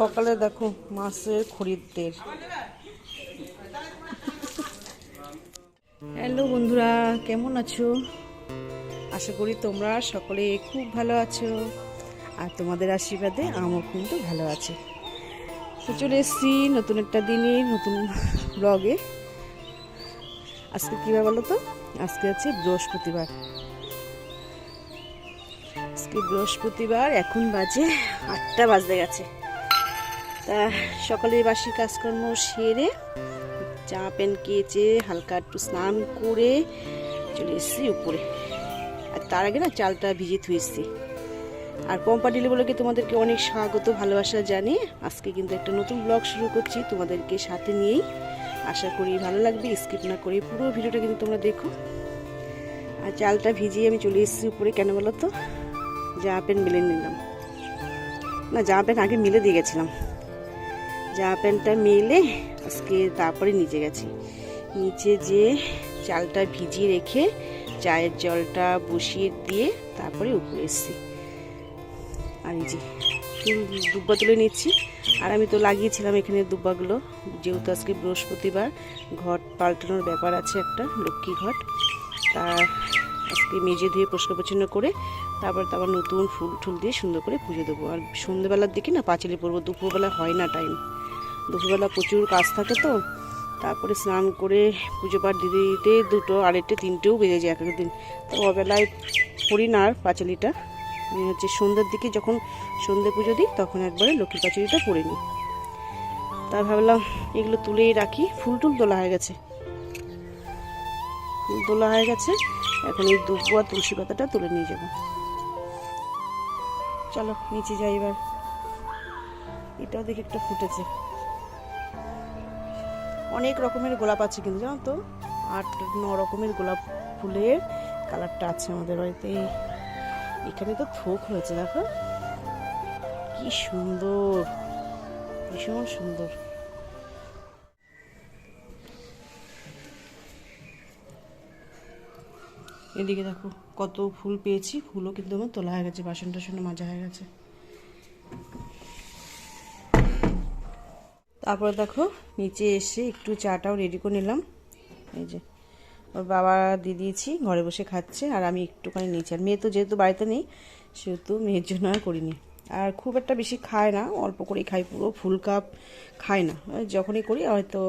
সকালে দেখো মাছের খরিদ্দের। হ্যালো বন্ধুরা, কেমন আছো? আশা করি তোমরা সকলে খুব ভালো আছো, আর তোমাদের আশীর্বাদে আমিও কিন্তু ভালো আছি। তো চলে এসেছি নতুন একটা দিনে, নতুন ব্লগে। আজকে কীভাবে বলো তো, আজকে হচ্ছে বৃহস্পতিবার। আজকে বৃহস্পতিবার, এখন বাজে 8টা বাজতে গেছে। তা সকালে বাসি কাজকর্ম সেরে জামা প্যান্ট কেচে হালকা একটু স্নান করে চলে এসেছি উপরে। আর তার আগে না চালটা ভিজে থুয়েছি। আর পম্পা ডিলি বলে তোমাদেরকে অনেক স্বাগত, ভালোবাসা জানিয়ে আজকে কিন্তু একটা নতুন ব্লগ শুরু করছি তোমাদেরকে সাথে নিয়েই। আশা করি ভালো লাগবে, স্কিপ না করে পুরো ভিডিওটা কিন্তু তোমরা দেখো। আর চালটা ভিজিয়ে আমি চলে এসেছি উপরে। কেন বলো তো, জামা প্যান্ট মেলে নিলাম। না, জামা প্যান্ট আগে মেলে দিয়ে গেছিলাম। জামা প্যান্টটা মেলে আজকে তারপরে নিচে গেছি। নিচে যে চালটা ভিজিয়ে রেখে চায়ের জলটা বসিয়ে দিয়ে তারপরে উপরে এসেছি। আর এই যে দুব্বা তুলে নিচ্ছি। আর আমি তো লাগিয়েছিলাম এখানে দুব্বাগুলো, যেহেতু আজকে বৃহস্পতিবার, ঘট পাল্টানোর ব্যাপার আছে একটা, লক্ষ্মী ঘট। তা আজকে মেজে ধুয়ে পরিষ্কার পরিচ্ছন্ন করে তারপর নতুন ফুল টুল দিয়ে সুন্দর করে পুজো দেবো। আর সন্ধ্যেবেলার দিকে না পাঁচিলে পরবো, দুপুরবেলা হয় না টাইম। দুপুরবেলা প্রচুর কাজ থাকে তো, তারপরে স্নান করে পুজো পাঠ দিতে দিতে 2টো, 2:30, 3টেও বেজে যায় এক একদিন। তো অবেলায় পড়ি না আর পাঁচালিটা। আমি হচ্ছে সন্ধ্যার দিকে যখন সন্ধ্যে পুজো দিই তখন একবারে লক্ষ্মীর পাঁচালিটা পড়ে নিই। তা ভাবলাম এগুলো তুলেই রাখি। ফুল টুল তোলা হয়ে গেছে, ফুল তোলা হয়ে গেছে। এখন এই দুব্বো আর তুলসী পাতাটা তুলে নিয়ে যাব। চলো নিচে যাই এবার। এটাও দেখি একটা ফুটেছে। অনেক রকমের গোলাপ আছে কিন্তু, জানো তো, 8-9 রকমের গোলাপ ফুলের কালারটা আছে আমাদের বাড়িতে। এখানে তো থোক হয়েছে, দেখো কি সুন্দর, ভীষণ সুন্দর। এদিকে দেখো কত ফুল পেয়েছি। ফুলও কিন্তু আমার তোলা হয়ে গেছে, বাসন টাসন মাজা হয়ে গেছে। তারপরে দেখো নিচে এসে একটু চাটাও রেডি করে নিলাম। এই যে ওর বাবা দিয়ে দিয়েছি, ঘরে বসে খাচ্ছে, আর আমি একটুখানি নিচে। আর মেয়ে তো যেহেতু বাড়িতে নেই, সেহেতু মেয়ের জন্য আর করিনি। আর খুব একটা বেশি খায় না, অল্প করেই খাই, পুরো ফুল কাপ খায় না। যখনই করি হয়তো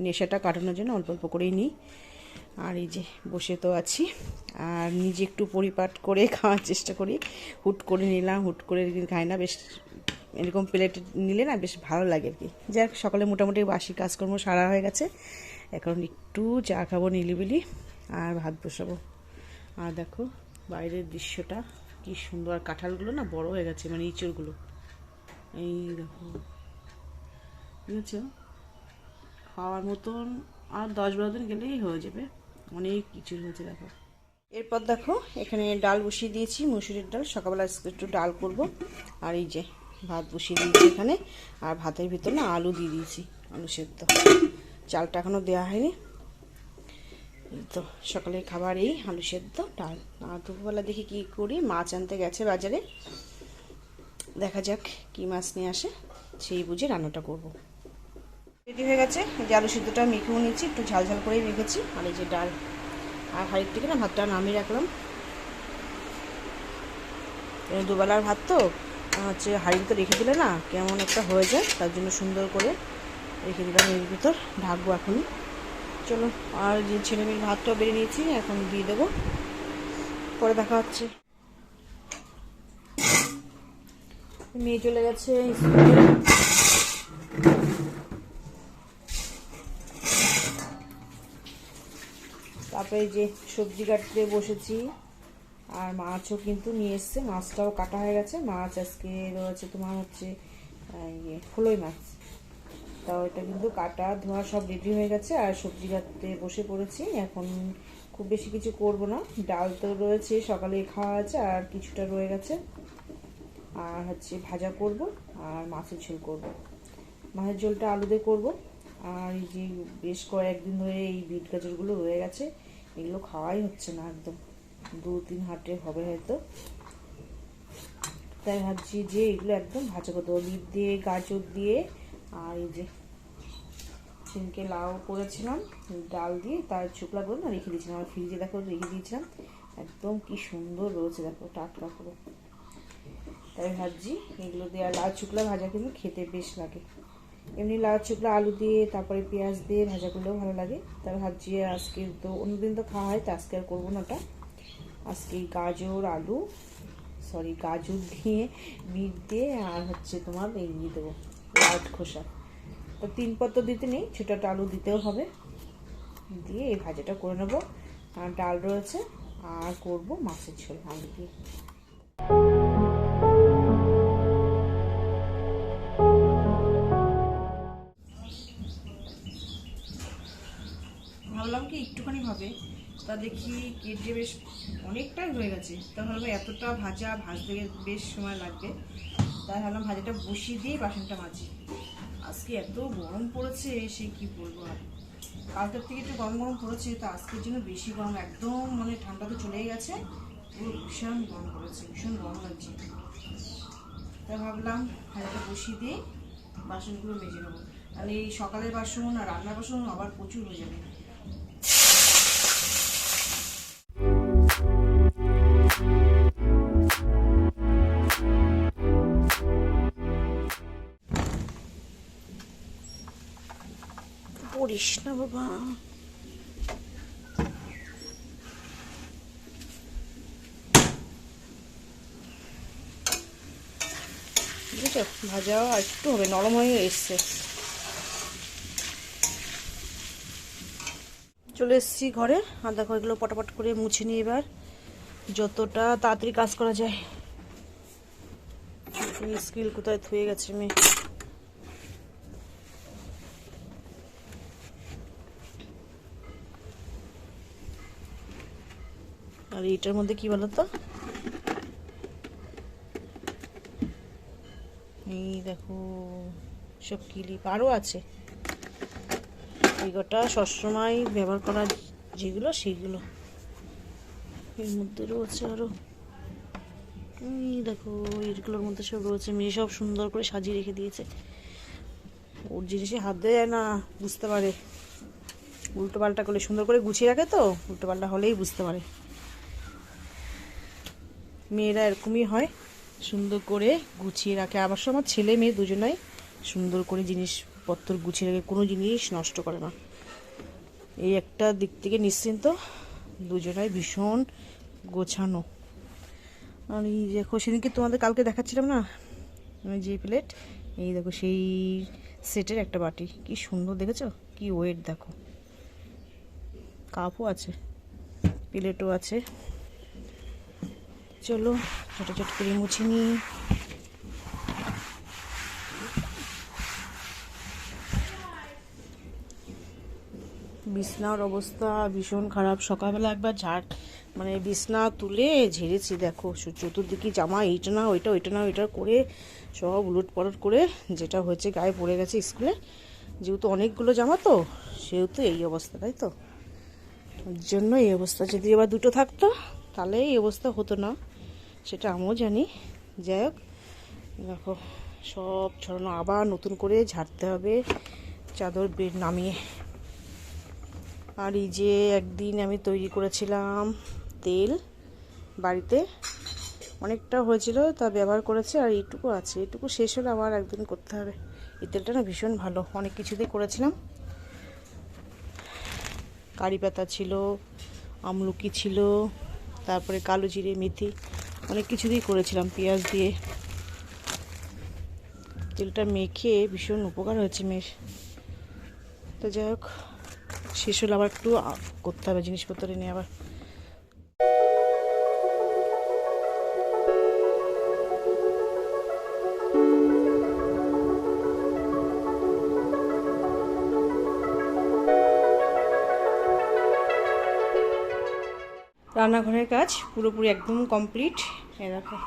নেশাটা কাটানোর জন্য অল্প অল্প করেই নিই। আর এই যে বসে তো আছি, আর নিজে একটু পরিপাট করে খাওয়ার চেষ্টা করি। হুট করে নিলাম, হুট করে খাই না, বেশ এরকম প্লেটে নিলে না বেশ ভালো লাগে আর কি। যাক, সকালে মোটামুটি বাসি কাজকর্ম সারা হয়ে গেছে। এখন একটু চা খাবো নিলিবিলি, আর ভাত বসাবো। আর দেখো বাইরের দৃশ্যটা কি সুন্দর। আর কাঁঠালগুলো না বড় হয়ে গেছে, মানে ইঁচড়গুলো। এই দেখো, বুঝেছো, খাওয়ার মতন আর 10-12 দিন গেলেই হয়ে যাবে। অনেক ইঁচড় হয়েছে দেখো। এরপর দেখো এখানে ডাল বসিয়ে দিয়েছি, মুসুরির ডাল। সকালবেলা একটু ডাল করব। আর এই যে ভাত বসিয়ে দিয়েছি এখানে। আর ভাতের ভিতর না আলু দিয়ে দিয়েছি, আলু সেদ্ধ। চালটা এখনও দেওয়া হয়নি। তো সকালের খাবার এই আলু সেদ্ধ, ডাল। আর দুপুরবেলা দেখি কি করি। মাছ আনতে গেছে বাজারে, দেখা যাক কি মাছ নিয়ে আসে, সেই বুঝে রান্নাটা করব। রেডি হয়ে গেছে। যে আলু সেদ্ধটা মেখেও নিচ্ছি, একটু ঝাল ঝাল করেই রেখেছি। আর এই যে ডাল, আর হাঁড়ির থেকে না ভাতটা নামিয়ে রাখলাম। দুবেলার ভাত তো হচ্ছে হাঁড়িতে রেখে দিলে না কেমন একটা হয়ে যায়, তার জন্য সুন্দর করে রেখে দিলাম এর ভিতর। ঢাকবো এখনই। চলো, আর যে ছেলে মেয়ের ভাতটাও বেড়ে নিয়েছি, এখন দিয়ে দেবো, পরে দেখা হচ্ছে। মেয়ে চলে গেছে স্কুলে। তারপরে যে সবজি কাটতে বসেছি। আর মাছও কিন্তু নিয়ে এসছে, মাছটাও কাটা হয়ে গেছে। মাছ আজকে রয়েছে তোমার হচ্ছে ফলই মাছ। তাও এটা কিন্তু কাটা ধোয়া সব রেডি হয়ে গেছে। আর সবজি কাটতে বসে পড়েছি। এখন খুব বেশি কিছু করব না, ডাল তো রয়েছে, সকালে খাওয়া আছে, আর কিছুটা রয়ে গেছে। আর হচ্ছে ভাজা করব, আর মাছের ঝোল করব। মাছের ঝোলটা আলু দিয়ে করবো। আর এই যে বেশ কয়েকদিন ধরে এই বিট গাজরগুলো রয়ে গেছে, এগুলো খাওয়াই হচ্ছে না একদম। 2-3 হাটে হবে হয়তো। তাই ভাবছি যে এগুলো একদম ভাজা করে দেবো, বিট দিয়ে, গাজর দিয়ে, আর এই যে সেদিনকে লাউ করেছিলাম ডাল দিয়ে, তার চোকলাগুলো না রেখে দিয়েছিলাম, আর ফ্রিজে দেখো রেখে দিয়েছিলাম, একদম কি সুন্দর রয়েছে দেখো, টাটকা পুরো। তাই ভাবছি এগুলো দিয়ে, আর লাউ চোকলা ভাজা কিন্তু খেতে বেশ লাগে, এমনি লাউ চোকলা আলু দিয়ে তারপরে পেঁয়াজ দিয়ে ভাজা করলেও ভালো লাগে। তাই ভাবছি আজকে তো অন্যদিন তো খাওয়া হয়, তো আজকে আর করবো না ওটা, আজকে গাজর দিয়ে, বিট দিয়ে, আর হচ্ছে তোমার এই দিয়ে দেবো লাউ খোসা, তো 3 পদ দিতে নেই, ছোটো একটা আলু দিতেও হবে, দিয়ে এই ভাজাটা করে নেবো। আর ডাল রয়েছে, আর করবো মাছের ঝোল আলু দিয়ে। ভাবলাম কি একটুখানি হবে, তা দেখি কেটে বেশ অনেকটাই হয়ে গেছে, তা ভাবলাম এতটা ভাজতে বেশ সময় লাগবে, তাই ভাবলাম ভাজাটা বসিয়ে দিয়ে বাসনটা মাজি। আজকে এত গরম পড়েছে, সে কি বলবো, আর কালকের থেকে একটু গরম গরম পড়েছে, তো আজকের জন্য বেশি গরম, একদম মানে ঠান্ডা তো চলেই গেছে, পুরো ভীষণ গরম পড়েছে, ভীষণ গরম লাগছে। তাই ভাবলাম ভাজাটা বসিয়ে দিয়ে বাসনগুলো মেজে নেবো, তাহলে এই সকালের বাসন আর রান্নার বাসন আবার প্রচুর হয়ে যাবে। পড়িস না বাবা, বুঝেছো, ভাজা আর একটু হবে, নরম হয়ে এসছে। চলে এসেছি ঘরে, আর দেখো এগুলো পটাপট করে মুছে নিই এবার, যতটা তাড়াতাড়ি কাজ করা যায়। স্কিল কোথায় থুয়ে গেছে মেয়ে, আর এটার মধ্যে কি বলতো, এই দেখো সব ক্লিপ আরও আছে, এগুলোটা সবসময় ব্যবহার করা যেগুলো সেগুলো এর মধ্যে রয়েছে। আরও এই দেখো এগুলোর মধ্যে সব রয়েছে, মেয়ে সব সুন্দর করে সাজিয়ে রেখে দিয়েছে, ওর জিনিসে হাত দেওয়া যায় না, বুঝতে পারে, উল্টো পাল্টা করলে, সুন্দর করে গুছিয়ে রাখে তো, উল্টো পাল্টা হলেই বুঝতে পারে। মেয়েরা এরকমই হয়, সুন্দর করে গুছিয়ে রাখে, আবার আমার ছেলে মেয়ে দুজনাই সুন্দর করে জিনিসপত্র গুছিয়ে রাখে, কোনো জিনিস নষ্ট করে না, এই একটা দিক থেকে নিশ্চিন্ত, দুজনাই ভীষণ গোছানো। আর এই দেখো সেদিনকে তোমাদের কালকে দেখাচ্ছিলাম না আমি যে প্লেট, এই দেখো সেই সেটের একটা বাটি, কি সুন্দর দেখেছো, কি ওয়েট দেখো, কাপও আছে, প্লেটও আছে। চলো ছোট ছোট করে মুছে নিই। বিছনার অবস্থা ভীষণ খারাপ, সকালবেলা একবার মানে বিছনা তুলে ঝেড়েছি, দেখো চতুর্দিকে জামা, এইটা না ওইটা, ওইটা না ওইটা করে সব উলট পালট করে, যেটা হয়েছে গায়ে পড়ে গেছে স্কুলে, যেহেতু অনেকগুলো জামা তো সেহেতু এই অবস্থা, তাই তো, ওর জন্য এই অবস্থা। যদি এবার দুটো থাকতো তাহলে এই অবস্থা হতো না, সেটা আমিও জানি। যাই হোক দেখো সব ছড়ানো, আবার নতুন করে ঝাড়তে হবে চাদর বেড নামিয়ে। আর এই যে একদিন আমি তৈরি করেছিলাম তেল বাড়িতে, অনেকটা হয়েছিল, তা ব্যবহার করেছে, আর এইটুকু আছে, এইটুকু শেষ হলে আবার একদিন করতে হবে। এই তেলটা না ভীষণ ভালো, অনেক কিছুতেই করেছিলাম, কারি পাতা ছিল, আমলকি ছিল, তারপরে কালো জিরে, মেথি, অনেক কিছু দিয়ে করেছিলাম, পেঁয়াজ দিয়ে। তেলটা মেখে ভীষণ উপকার হয়েছে মেয়ের। তো যাই হোক শেষ হলে আবার একটু করতে হবে, জিনিসপত্র নিয়ে আবার। রান্নাঘরের কাজ পুরোপুরি একদম কমপ্লিট, এ দেখো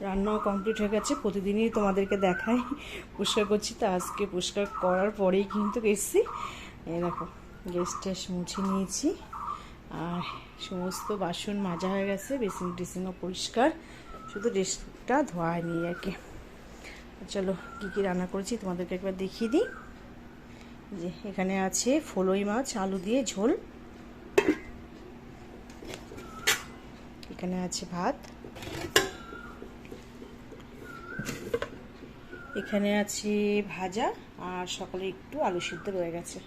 রান্নাও কমপ্লিট হয়ে গেছে। প্রতিদিনই তোমাদেরকে দেখাই পরিষ্কার করছি, তো আজকে পরিষ্কার করার পরেই কিন্তু এসেছি। এ দেখো গ্যাস ট্যাস মুছে নিয়েছি, আর সমস্ত বাসন মাজা হয়ে গেছে, বেসিন টেসিনও পরিষ্কার, শুধু ড্রেসটা ধোয়া হয়নি আর কি। চলো কী কী রান্না করেছি তোমাদেরকে একবার দেখিয়ে দিই। যে এখানে আছে ফলই মাছ আলু দিয়ে ঝোল, এখানে আছে ভাত, এখানে আছে ভাজা, আর সকালে একটু আলু সিদ্ধ রয়ে গেছে,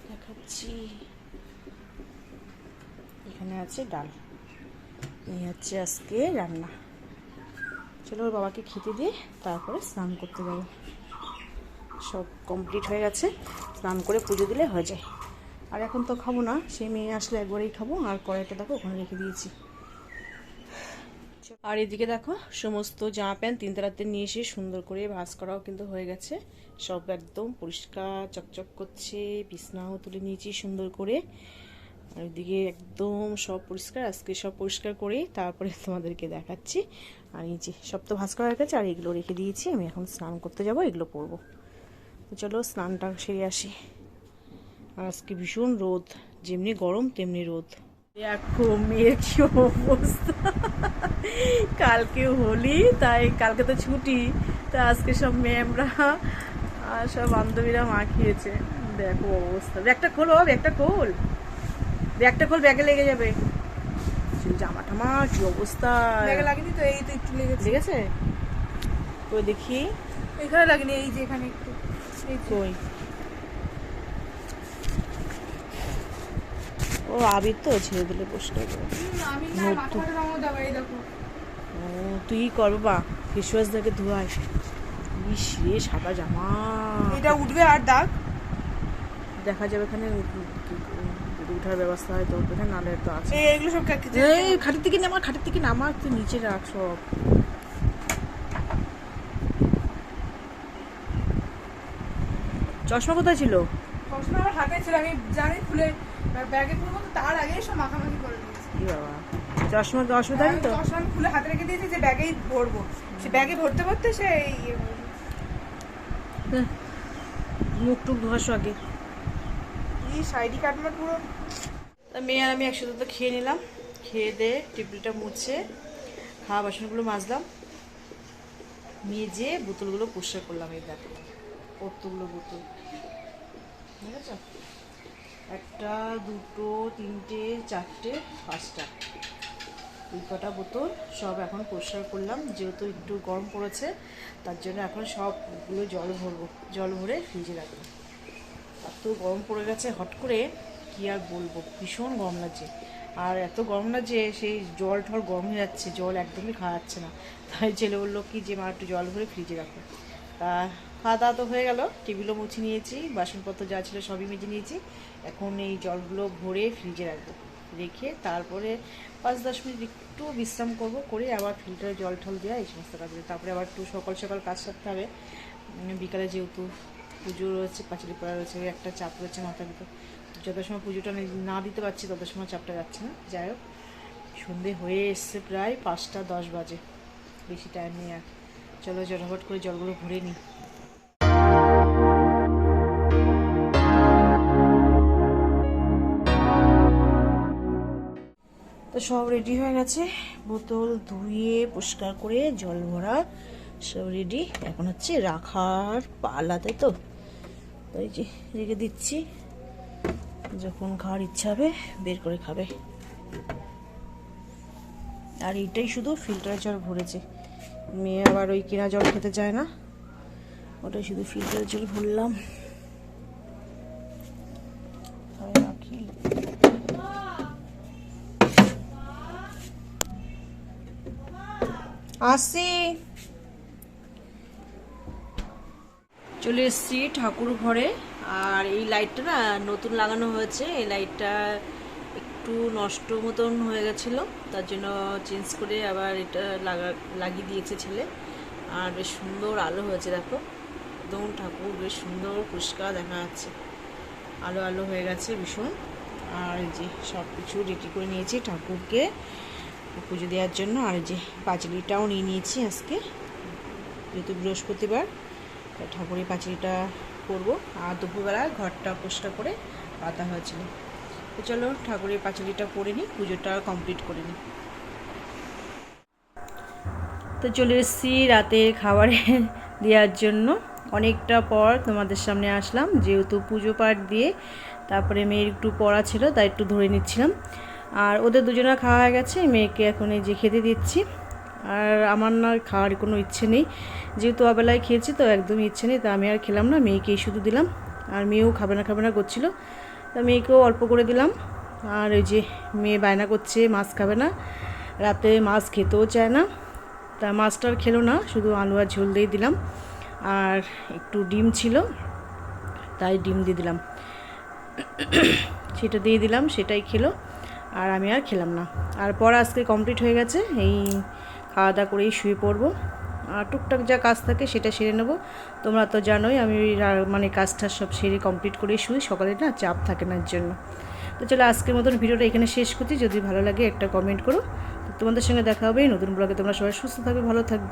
দেখাচ্ছি। এখানে আছে ডাল। এই হচ্ছে আজকে রান্না। চলো ওর বাবাকে খেতে দিয়ে তারপরে স্নান করতে যাবো। সব কমপ্লিট হয়ে গেছে, স্নান করে পুজো দিলে হয়ে যায়। আর এখন তো খাবো না, সেই মেয়ে আসলে একবারেই খাবো। আর কড়াইটা দেখো ওখানে রেখে দিয়েছি। আর এদিকে দেখো সমস্ত জামা প্যান্ট 3 রাতে নিয়ে এসে সুন্দর করে ভাঁজ করাও কিন্তু হয়ে গেছে। সব একদম পরিষ্কার চকচক করছে। বিছনাও তুলে নিয়েছি সুন্দর করে। আর ওইদিকে একদম সব পরিষ্কার। আজকে সব পরিষ্কার করে তারপরে তোমাদেরকে দেখাচ্ছি। আর এই যে সব তো ভাঁজ করা হয়ে গেছে, আর এগুলো রেখে দিয়েছি। আমি এখন স্নান করতে যাব, এগুলো পরবো। তো চলো স্নানটা সেরে আসি। আর আজকে ভীষণ রোদ, যেমনি গরম তেমনি রোদ। দেখো মেয়ের কি অবস্থা। কালকে হোলি, তাই কালকে তো ছুটি, তা আজকে সব ম্যামরা আর সব বান্ধবীরা মাখিয়েছে। দেখো অবস্থা। ব্যাগটা খোলো, ব্যাগটা খোল, ব্যাগটা খোল, ব্যাগে লেগে যাবে। জামা টামা কি অবস্থা। ব্যাগে লাগেনি তো, এই তো একটু লেগেছে। লেগেছে কই দেখি। এখানে লাগেনি, এই যে এখানে একটু। এই কই, ও আবির তো ছেড়ে দিলে পরিষ্কার করে। আমি না মাথাটা রঙও দাও, এই দেখো। ও তুই কর বাবা, ফেসওয়াশ দেখে ধোয়াই। ইস রে সাদা জামা। এটা উঠবে আর দাগ দেখা যাবে এখানে উঠার ব্যবস্থা হয়তো উঠবে, নাহলে তো আছে। এগুলো সব এই খাটের থেকে নামা, খাটের থেকে নামা, তুই নিচে রাখ সব। চশমা কোথায় ছিল? সবসময় আমার হাতে ছিল, আমি জানি খুলে ব্যাগে খুলবো তো তার আগে সব মাখামাখি করে দিয়েছি। কি বাবা, চশমা তো অসুবিধা নেই তো? চশমা আমি খুলে হাতে রেখে দিয়েছি যে ব্যাগেই ভরবো। সে ব্যাগে ভরতে ভরতে সেই মুখ টুক ধোয়াস আগে। সাইডি কাটমার পুরো। মেয়ে আর আমি একসাথে তো খেয়ে নিলাম। খেয়ে দিয়ে টেবিলটা মুছে খাওয়া বাসনগুলো মাজলাম, মেজে বোতলগুলো পরিষ্কার করলাম। এই দেখো কতগুলো বোতল, ঠিক আছে? 1টা 2টো 3টে 4টে 5টা, এই কটা বোতল সব এখন পরিষ্কার করলাম। যেহেতু একটু গরম পড়েছে, তার জন্য এখন সবগুলো জল ভরবো, জল ভরে ফ্রিজে রাখবো। এত গরম পড়ে গেছে হট করে, কি আর বলবো, ভীষণ গরম লাগছে। আর এত গরম লাগছে, সেই জল ঠল গরম হয়ে যাচ্ছে, জল একদমই খাওয়া যাচ্ছে না। তাই ছেলে বললো কি যে মা একটু জল ভরে ফ্রিজে রাখো। তা খাওয়া দাওয়া তো হয়ে গেল, টেবিলও মুছে নিয়েছি, বাসনপত্র যা ছিল সবই মেজে নিয়েছি। এখন এই জলগুলো ভরে ফ্রিজে রাখবো, রেখে তারপরে 5-10 মিনিট একটু বিশ্রাম করব, করে আবার ফিল্টারে জল ঠল দেওয়া এই সমস্ত কাজ। তারপরে আবার একটু সকাল সকাল কাজ সারতে হবে। বিকালে যেহেতু পুজো রয়েছে, পাঁচিলি পড়া রয়েছে, একটা চাপ রয়েছে মাথার ভিতর। যত সময় পুজোটা না দিতে পারছি তত সময় চাপটা যাচ্ছে না। যাই হোক, সন্ধে হয়ে এসছে, প্রায় 5টা 10 বাজে, বেশি টাইম নেই আর। চলো ঝটাফট করে জলগুলো ভরে নিই। তো সব রেডি হয়ে গেছে, বোতল ধুয়ে পরিষ্কার করে জল ভরা সব রেডি। এখন হচ্ছে রাখার পালাতে, তো এই যে রেখে দিচ্ছি, যখন খাওয়ার ইচ্ছা হবে বের করে খাবে। আর এইটাই শুধু ফিল্টার জল ভরেছে, মেয়ে আবার ওই কেনা জল খেতে চায় না, ওটাই শুধু ফিল্টার জল ভরলাম। রাখি আসি। চলে এসেছি ঠাকুর ঘরে। আর এই লাইটটা না নতুন লাগানো হয়েছে, এই লাইটটা একটু নষ্ট মতন হয়ে গেছিলো, তার জন্য চেঞ্জ করে আবার এটা লাগিয়ে দিয়েছে ছেলে। আর বেশ সুন্দর আলো হয়েছে, দেখো একদম ঠাকুর বেশ সুন্দর পরিষ্কার দেখা যাচ্ছে, আলো আলো হয়ে গেছে ভীষণ। আর এই যে সব কিছু রেডি করে নিয়েছি ঠাকুরকে পুজো দেওয়ার জন্য। আর এই যে পাঁচিলিটাও নিয়ে নিয়েছি আজকে, যেহেতু বৃহস্পতিবার, ঠাকুরের পাঁচিলিটা করবো। আর দুপুরবেলা ঘরটা পরিষ্কার করে পাতা হয়েছিল। তো চলো ঠাকুরের পাঁচিলিটা করে নিই, পুজোটা কমপ্লিট করে নিই। তো চলে এসেছি রাতের খাবারে দেওয়ার জন্য। অনেকটা পর তোমাদের সামনে আসলাম, যেহেতু পুজো পাঠ দিয়ে তারপরে মেয়ের একটু পড়া ছিল তাই একটু ধরে নিচ্ছিলাম। আর ওদের দুজনের খাওয়া হয়ে গেছে, মেয়েকে এখন এই যে খেতে দিচ্ছি। আর আমার না খাওয়ার কোনো ইচ্ছে নেই, যেহেতু অবেলায় খেয়েছি তো একদমই ইচ্ছে নেই, তা আমি আর খেলাম না, মেয়েকেই শুধু দিলাম। আর মেয়েও খাবে না করছিল, তা মেয়েকেও অল্প করে দিলাম। আর ওই যে মেয়ে বায়না করছে মাছ খাবে না, রাতে মাছ খেতেও চায় না, তা মাছটা আর খেলো না, শুধু আলু আর ঝোল দিয়ে দিলাম। আর একটু ডিম ছিল তাই ডিম দিয়ে দিলাম, সেটা দিয়ে দিলাম, সেটাই খেলো। আর আমি আর খেলাম না। আর পড়া আজকে কমপ্লিট হয়ে গেছে, এই খাওয়া দাওয়া করেই শুয়ে পড়বো। আর টুকটাক যা কাজ থাকে সেটা সেরে নেবো। তোমরা তো জানোই আমি মানে কাজটা সব সেরে কমপ্লিট করেই শুই, সকালে না চাপ থাকে না এর জন্য। তো চলো আজকের মতন ভিডিওটা এখানে শেষ করছি। যদি ভালো লাগে একটা কমেন্ট করো। তোমাদের সঙ্গে দেখা হবে নতুন ব্লগে। তোমরা সবাই সুস্থ থাকবে, ভালো থাকবে।